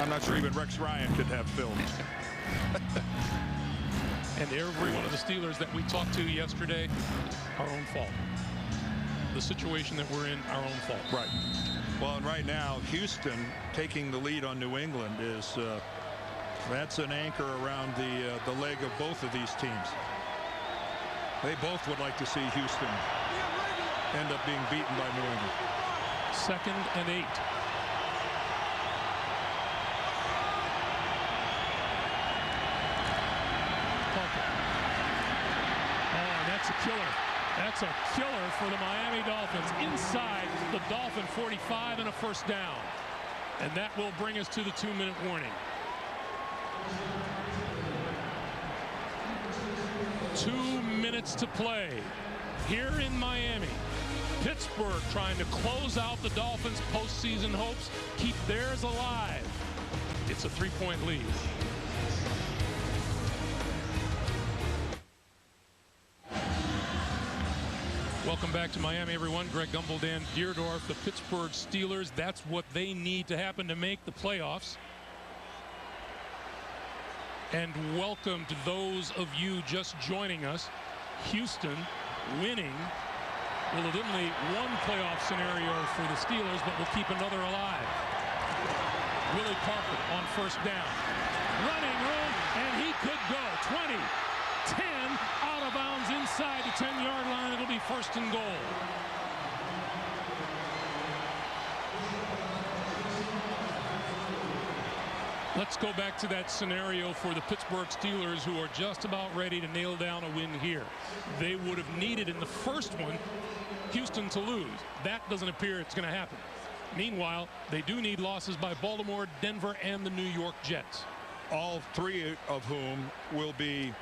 I'm not sure even Rex Ryan could have film. And every one of the Steelers that we talked to yesterday, our own fault. The situation that we're in, our own fault. Right. Well, and right now, Houston taking the lead on New England is that's an anchor around the leg of both of these teams. They both would like to see Houston end up being beaten by New England. 2nd and 8. That's a killer. That's a killer for the Miami Dolphins. Inside the Dolphin 45 and a first down. And that will bring us to the 2-minute warning. 2 minutes to play here in Miami. Pittsburgh trying to close out the Dolphins' postseason hopes, keep theirs alive. It's a 3-point lead. Welcome back to Miami, everyone. Greg Gumbel, Dan Deerdorf, the Pittsburgh Steelers. That's what they need to happen to make the playoffs. And welcome to those of you just joining us. Houston winning will eliminate one playoff scenario for the Steelers, but will keep another alive. Willie Parker on first down. Running room, and he could go. 20, 10, out of bounds inside the 10-yard line. It'll be 1st and goal. Let's go back to that scenario for the Pittsburgh Steelers, who are just about ready to nail down a win here. They would have needed in the first one Houston to lose. That doesn't appear it's going to happen. Meanwhile, they do need losses by Baltimore, Denver, and the New York Jets. All three of whom will be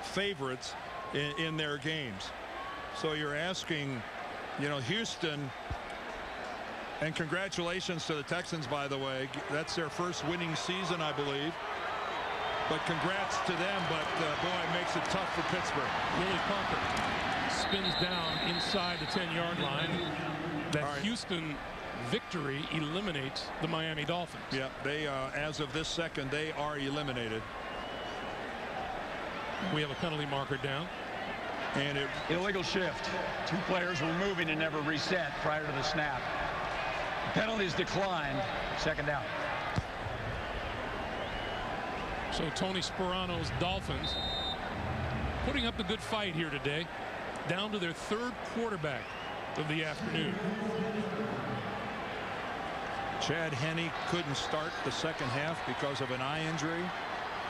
favorites in their games. So you're asking, you know, Houston, and congratulations to the Texans, by the way. That's their first winning season, I believe. But congrats to them, but boy, it makes it tough for Pittsburgh. Willie Parker spins down inside the 10-yard line. That Houston victory eliminates the Miami Dolphins. Yeah, they, as of this second, they are eliminated. We have a penalty marker down. And illegal shift. 2 players were moving and never reset prior to the snap. Penalties declined. 2nd down. So Tony Sperano's Dolphins putting up a good fight here today, down to their 3rd quarterback of the afternoon. Chad Henne couldn't start the second half because of an eye injury.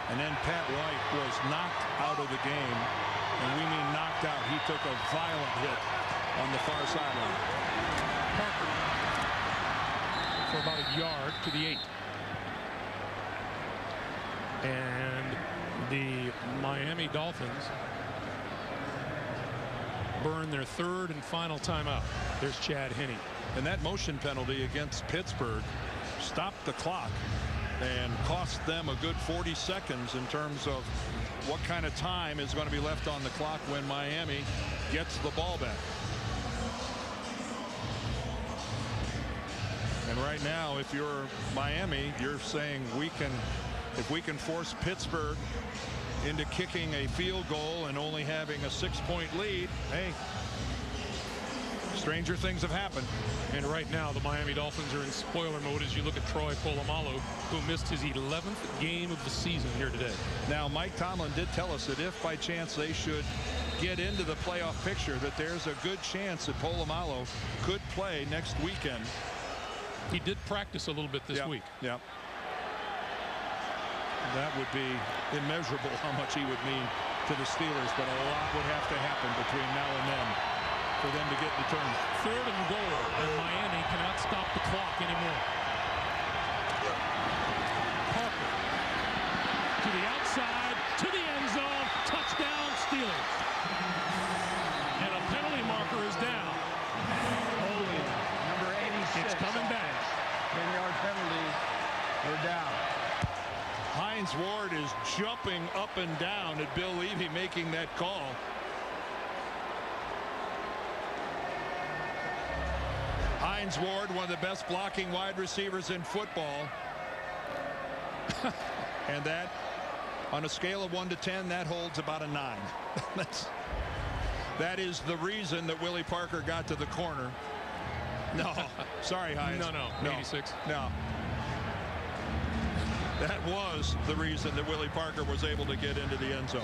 And then Pat White was knocked out of the game. And we mean knocked out. He took a violent hit on the far sideline. Parker for about a yard to the 8. And the Miami Dolphins burn their 3rd and final timeout. There's Chad Henne. And that motion penalty against Pittsburgh stopped the clock and cost them a good 40 seconds in terms of what kind of time is going to be left on the clock when Miami gets the ball back. And right now, if you're Miami, you're saying if we can force Pittsburgh into kicking a field goal and only having a 6-point lead, hey, stranger things have happened. And right now, the Miami Dolphins are in spoiler mode as you look at Troy Polamalu, who missed his 11th game of the season here today. Now, Mike Tomlin did tell us that if by chance they should get into the playoff picture, that there's a good chance that Polamalu could play next weekend. He did practice a little bit this week. Yeah. That would be immeasurable how much he would mean to the Steelers, but a lot would have to happen between now and then for them to get the turn. 3rd and goal, and Miami cannot stop the clock anymore. Parker to the outside, to the end zone, touchdown Steelers. And a penalty marker is down. Holding, number 86. It's coming back. 10-yard penalty. They're down. Hines Ward is jumping up and down at Bill Levy making that call. Hines Ward, one of the best blocking wide receivers in football. And that, on a scale of 1 to 10, that holds about a 9. That is the reason that Willie Parker got to the corner. No, sorry, Hines. No, 86. No. That was the reason that Willie Parker was able to get into the end zone.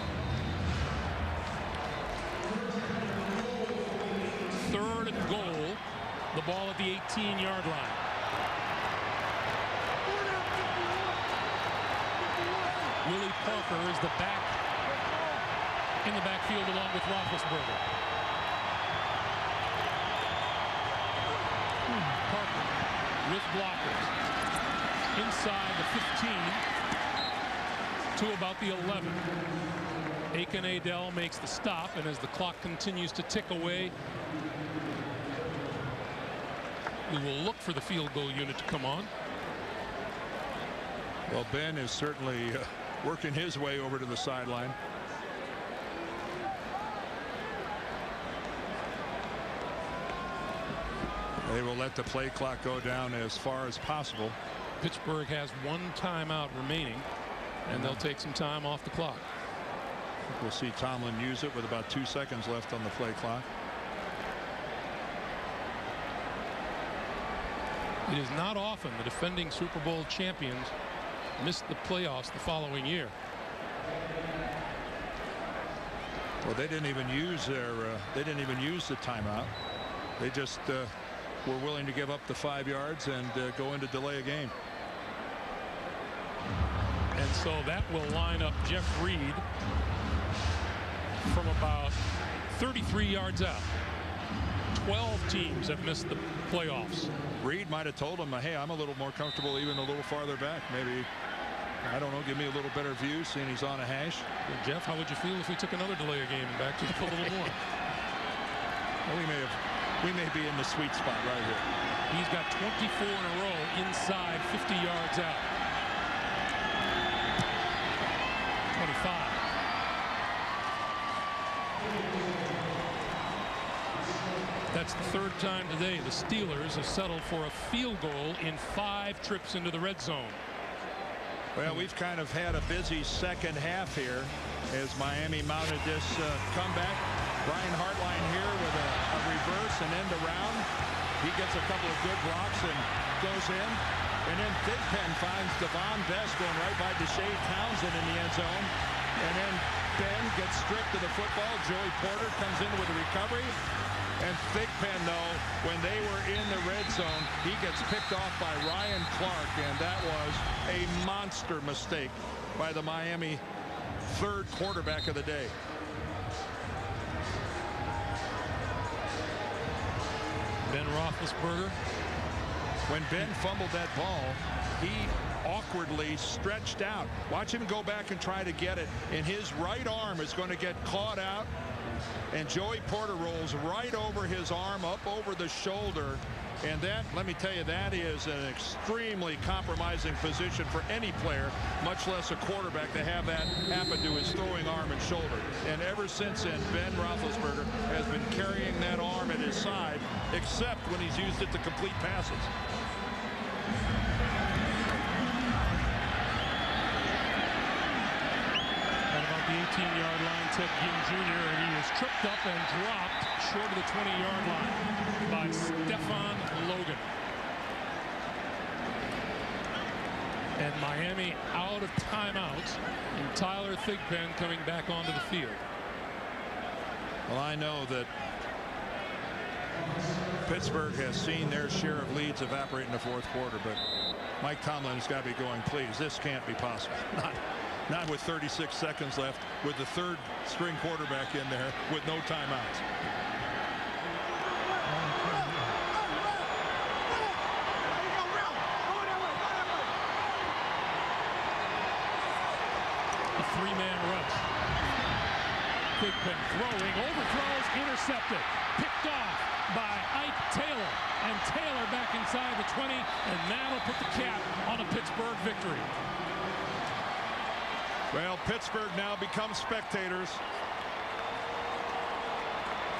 3rd and goal. The ball at the 18-yard line. Willie Parker is the back in the backfield along with Roethlisberger. Parker with blockers inside the 15 to about the 11. Aiken Adell makes the stop, and as the clock continues to tick away, we will look for the field goal unit to come on. Well, Ben is certainly working his way over to the sideline. They will let the play clock go down as far as possible. Pittsburgh has 1 timeout remaining, and they'll take some time off the clock. We'll see Tomlin use it with about 2 seconds left on the play clock. It is not often the defending Super Bowl champions miss the playoffs the following year. Well, they didn't even use their they didn't even use the timeout. They just were willing to give up the 5 yards and go into delay a game. And so that will line up Jeff Reed from about 33 yards out. 12 teams have missed the playoffs. Reed might have told him, hey, I'm a little more comfortable even a little farther back. Maybe, I don't know, give me a little better view seeing he's on a hash. Well, Jeff, how would you feel if we took another delay game back to a little more? Well, we may be in the sweet spot right here. He's got 24 in a row inside 50 yards out. 25. That's the 3rd time today the Steelers have settled for a field goal in 5 trips into the red zone. Well, we've kind of had a busy second half here as Miami mounted this comeback. Brian Hartline here with a reverse and end around. He gets a couple of good blocks and goes in. And then Thigpen finds Devon Best going right by Deshae Townsend in the end zone. And then Ben gets stripped of the football. Joey Porter comes in with a recovery. And Thigpen, though, when they were in the red zone, he gets picked off by Ryan Clark, and that was a monster mistake by the Miami 3rd quarterback of the day. Ben Roethlisberger. When Ben fumbled that ball, he awkwardly stretched out. Watch him go back and try to get it, and his right arm is going to get caught out. And Joey Porter rolls right over his arm, up over the shoulder. And that, let me tell you, that is an extremely compromising position for any player, much less a quarterback, to have that happen to his throwing arm and shoulder. And ever since then, Ben Roethlisberger has been carrying that arm at his side, except when he's used it to complete passes. At about the 18-yard line, Ted Ginn Jr., and he was tripped up and dropped short of the 20-yard line by Stephon Logan. And Miami out of timeouts, and Tyler Thigpen coming back onto the field. Well, I know that Pittsburgh has seen their share of leads evaporate in the 4th quarter, but Mike Tomlin has got to be going, please, this can't be possible. Not with 36 seconds left, with the 3rd string quarterback in there with no timeouts. A 3-man rush. Thigpen throwing, overthrows, intercepted, picked off by Ike Taylor, and Taylor back inside the 20, and that'll put the cap on a Pittsburgh victory. Well, Pittsburgh now becomes spectators.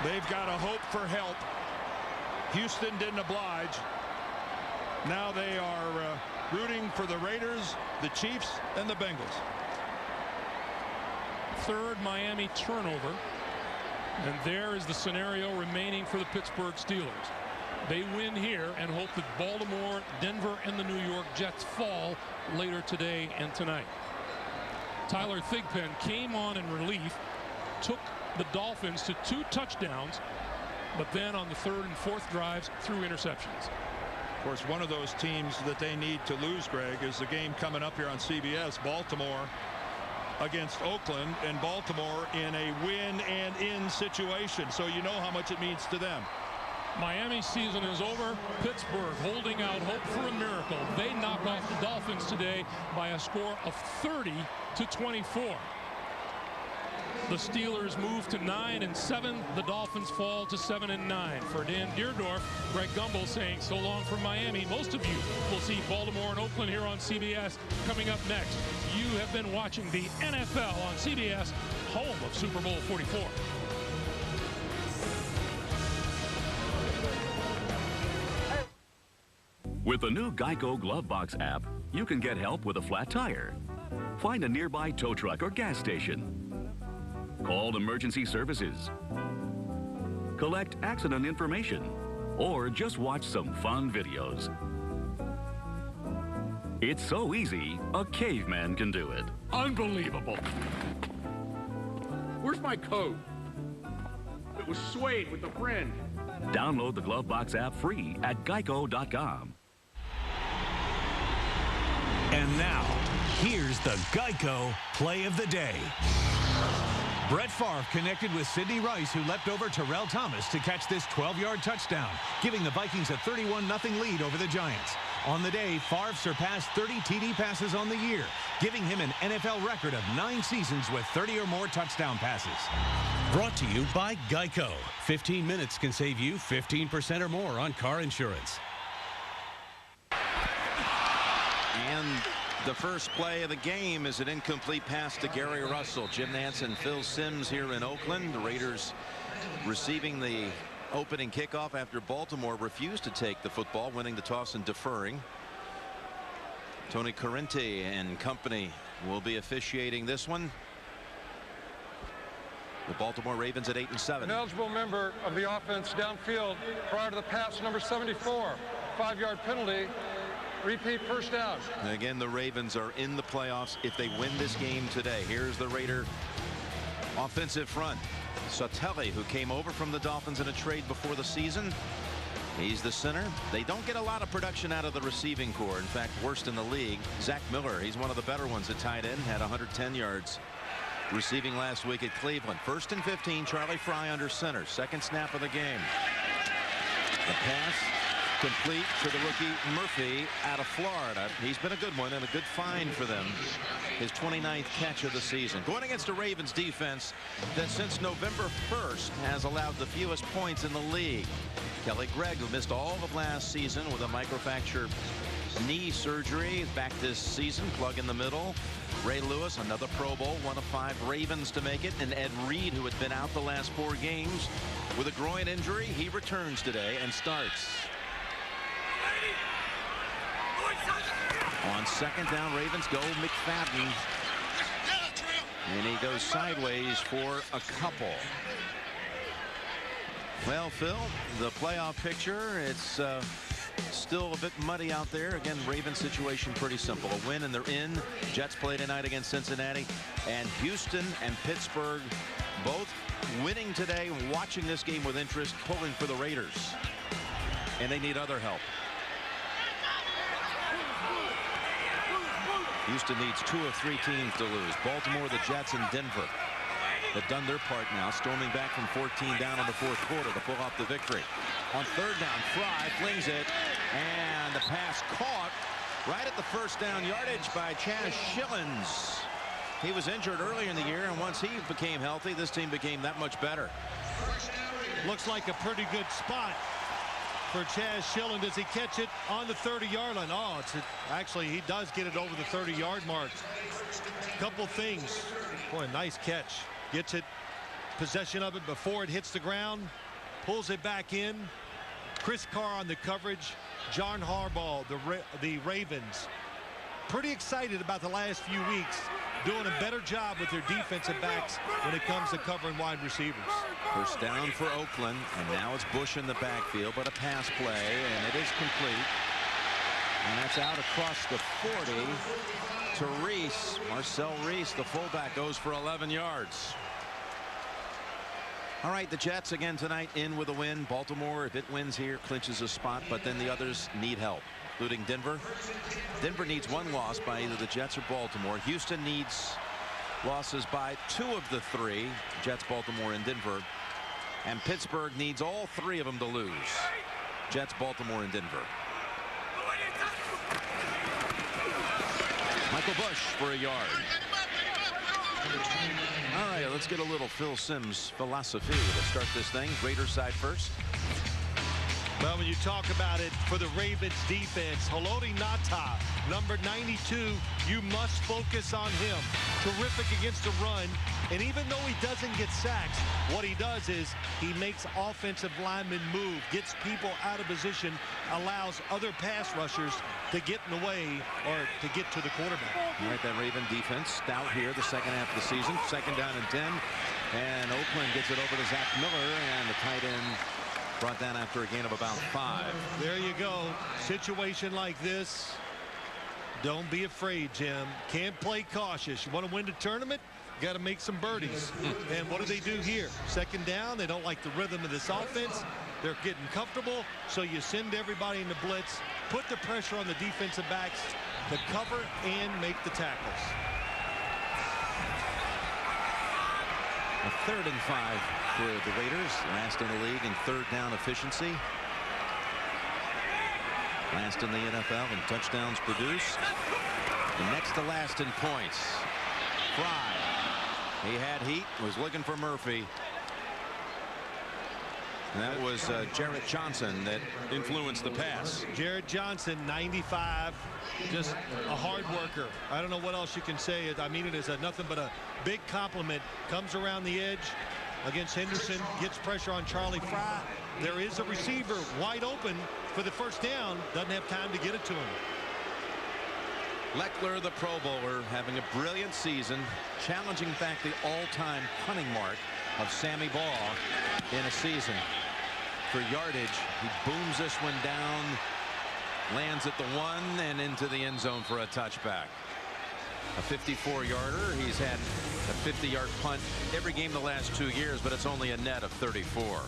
They've got to hope for help. Houston didn't oblige. Now they are rooting for the Raiders, the Chiefs, and the Bengals. Third Miami turnover. And there is the scenario remaining for the Pittsburgh Steelers. They win here and hope that Baltimore, Denver, and the New York Jets fall later today and tonight. Tyler Thigpen came on in relief, took the Dolphins to 2 touchdowns, but then on the 3rd and 4th drives threw interceptions. Of course, one of those teams that they need to lose, Greg, is the game coming up here on CBS, Baltimore against Oakland, and Baltimore in a win and in situation. So you know how much it means to them. Miami's season is over. Pittsburgh holding out hope for a miracle. They knock off the Dolphins today by a score of 30-24. The Steelers move to 9-7. The Dolphins fall to 7-9. For Dan Deerdorf, Greg Gumbel saying so long from Miami. Most of you will see Baltimore and Oakland here on CBS coming up next. You have been watching the NFL on CBS, home of Super Bowl 44. With the new Geico Glove Box app, you can get help with a flat tire. Find a nearby tow truck or gas station. Call emergency services. Collect accident information. Or just watch some fun videos. It's so easy, a caveman can do it. Unbelievable. Where's my coat? It was suede with the fringe. Download the Glove Box app free at geico.com. And now, here's the Geico Play of the Day. Brett Favre connected with Sidney Rice, who leapt over Terrell Thomas to catch this 12-yard touchdown, giving the Vikings a 31-0 lead over the Giants. On the day, Favre surpassed 30 TD passes on the year, giving him an NFL record of 9 seasons with 30 or more touchdown passes. Brought to you by Geico. 15 minutes can save you 15% or more on car insurance. And the first play of the game is an incomplete pass to Gary Russell. Jim Nantz and Phil Simms here in Oakland. The Raiders receiving the opening kickoff after Baltimore refused to take the football, winning the toss and deferring. Tony Corrente and company will be officiating this one. The Baltimore Ravens at 8-7. An eligible member of the offense downfield prior to the pass, number 74. 5-yard penalty. Repeat first down. And again, the Ravens are in the playoffs if they win this game today. Here's the Raider offensive front. Soteli, who came over from the Dolphins in a trade before the season. He's the center. They don't get a lot of production out of the receiving corps. In fact, worst in the league. Zach Miller, he's one of the better ones at tight end, had 110 yards receiving last week at Cleveland. 1st and 15, Charlie Fry under center. Second snap of the game. The pass complete to the rookie Murphy out of Florida. He's been a good one and a good find for them. His 29th catch of the season. Going against a Ravens defense that since November 1st has allowed the fewest points in the league. Kelly Gregg, who missed all of last season with a microfracture knee surgery, back this season, plug in the middle. Ray Lewis, another Pro Bowl, one of 5 Ravens to make it, and Ed Reed, who had been out the last 4 games with a groin injury. He returns today and starts. On second down, Ravens go McFadden. And he goes sideways for a couple. Well, Phil, the playoff picture, it's still a bit muddy out there. Again, Ravens situation pretty simple. A win and they're in. Jets play tonight against Cincinnati. And Houston and Pittsburgh both winning today, watching this game with interest, pulling for the Raiders. And they need other help. Houston needs 2 of 3 teams to lose. Baltimore, the Jets, and Denver have done their part now, storming back from 14 down in the 4th quarter to pull off the victory. On 3rd down, Fry flings it, and the pass caught right at the first down yardage by Chaz Schillens. He was injured earlier in the year, and once he became healthy, this team became that much better. Looks like a pretty good spot for Chaz Schillen. Does he catch it on the 30-yard line? Oh, actually, he does get it over the 30-yard mark. Couple things. Boy, nice catch. Gets it, possession of it before it hits the ground, pulls it back in. Chris Carr on the coverage. John Harbaugh, the Ravens, pretty excited about the last few weeks, doing a better job with their defensive backs when it comes to covering wide receivers. First down for Oakland, and now it's Bush in the backfield, but a pass play, and it is complete. And that's out across the 40 to Reese. Marcel Reese, the fullback, goes for 11 yards. All right, the Jets again tonight in with a win. Baltimore, if it wins here, clinches a spot, but then the others need help, including Denver. Denver needs one loss by either the Jets or Baltimore. Houston needs losses by 2 of the 3, Jets, Baltimore, and Denver. And Pittsburgh needs all 3 of them to lose, Jets, Baltimore, and Denver. Michael Bush for a yard. All right, let's get a little Phil Simms philosophy to start this thing. Raiders side first. Well, when you talk about it for the Ravens defense, Haloti Ngata, number 92, you must focus on him. Terrific against the run. And even though he doesn't get sacks, what he does is he makes offensive linemen move, gets people out of position, allows other pass rushers to get in the way or to get to the quarterback. All right, that Raven defense stout here the second half of the season. Second down and 10. And Oakland gets it over to Zach Miller, and the tight end brought down after a gain of about 5. There you go. Situation like this, don't be afraid, Jim. Can't play cautious. You want to win the tournament, you got to make some birdies. And what do? Here second down, they don't like the rhythm of this offense. They're getting comfortable, so you send everybody in the blitz, put the pressure on the defensive backs to cover and make the tackles. A 3rd and 5 for the Raiders, last in the league in third down efficiency. Last in the NFL in touchdowns produced. And next to last in points. Fry. He had heat, was looking for Murphy. And that was Jarrett Johnson that influenced the pass. Jarrett Johnson, 95, just a hard worker. I don't know what else you can say. I mean it as nothing but a big compliment. Comes around the edge against Henderson, gets pressure on Charlie Fry. There is a receiver wide open for the first down, doesn't have time to get it to him. Leckler, the Pro Bowler, having a brilliant season, challenging back the all-time punting mark of Sammy Baugh in a season. For yardage, he booms this one down, lands at the 1 and into the end zone for a touchback. A 54-yarder. He's had a 50-yard punt every game the last 2 years, but it's only a net of 34.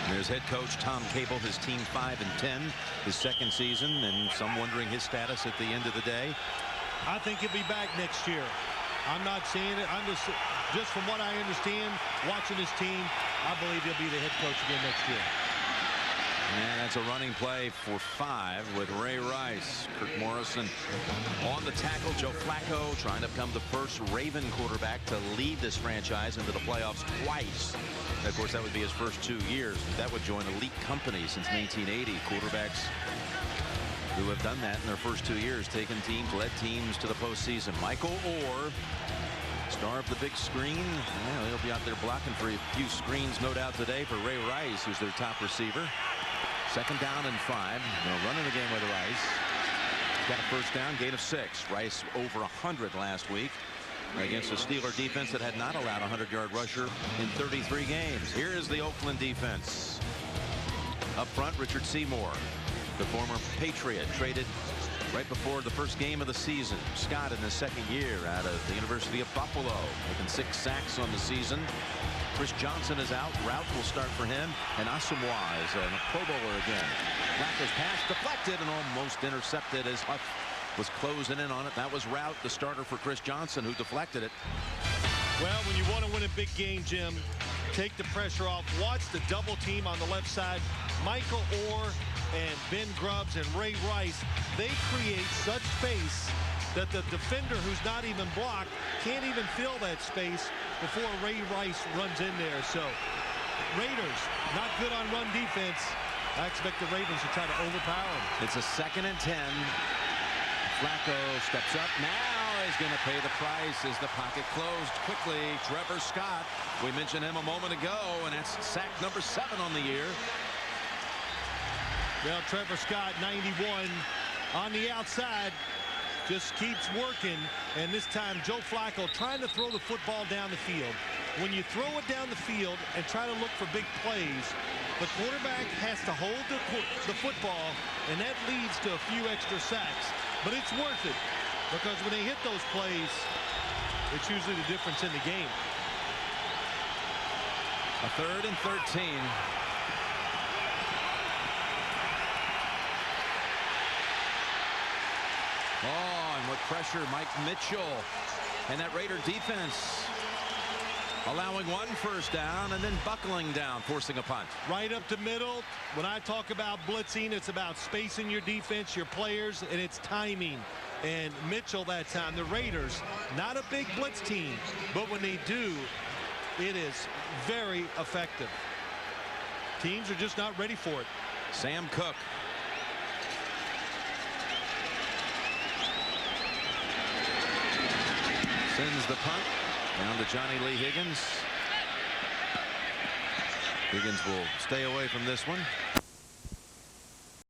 There's head coach Tom Cable, his team 5-10, his second season, and some wondering his status at the end of the day. I think he'll be back next year. I'm not seeing it. I'm just from what I understand, watching his team, I believe he'll be the head coach again next year. And that's a running play for 5 with Ray Rice. Kirk Morrison on the tackle. Joe Flacco trying to become the first Raven quarterback to lead this franchise into the playoffs twice. And of course, that would be his first 2 years. That would join elite company since 1980. Quarterbacks who have done that in their first 2 years, taken teams, led teams to the postseason. Michael Orr, star of the big screen. Well, he'll be out there blocking for a few screens, no doubt, today for Ray Rice, who's their top receiver. Second down and 5. They'll run in the game with Rice. Got a first down, gain of 6. Rice over 100 last week against a Steeler defense that had not allowed a 100-yard rusher in 33 games. Here is the Oakland defense. Up front, Richard Seymour, the former Patriot, traded right before the first game of the season. Scott in his second year out of the University of Buffalo, making 6 sacks on the season. Chris Johnson is out. Route will start for him. And Asamoah is a Pro Bowler again. Flacco's pass deflected and almost intercepted as Huff was closing in on it. That was Route, the starter for Chris Johnson, who deflected it. Well, when you want to win a big game, Jim, take the pressure off. Watch the double team on the left side. Michael Orr and Ben Grubbs and Ray Rice, they create such space that the defender who's not even blocked can't even fill that space before Ray Rice runs in there. So Raiders not good on run defense. I expect the Ravens to try to overpower them. It's a 2nd and 10. Flacco steps up now. He's going to pay the price as the pocket closed quickly. Trevor Scott, we mentioned him a moment ago, and that's sack number 7 on the year. Well, Trevor Scott, 91, on the outside, just keeps working. And this time, Joe Flacco trying to throw the football down the field. When you throw it down the field and try to look for big plays, the quarterback has to hold the football, and that leads to a few extra sacks. But it's worth it, because when they hit those plays, it's usually the difference in the game. A 3rd and 13. Oh, and what pressure, Mike Mitchell and that Raider defense allowing 1 first down and then buckling down, forcing a punt. Right up the middle. When I talk about blitzing, it's about spacing your defense, your players, and it's timing. And Mitchell that time, the Raiders, not a big blitz team, but when they do, it is very effective. Teams are just not ready for it. Sam Cook. Sends the punt down to Johnny Lee Higgins. Higgins will stay away from this one.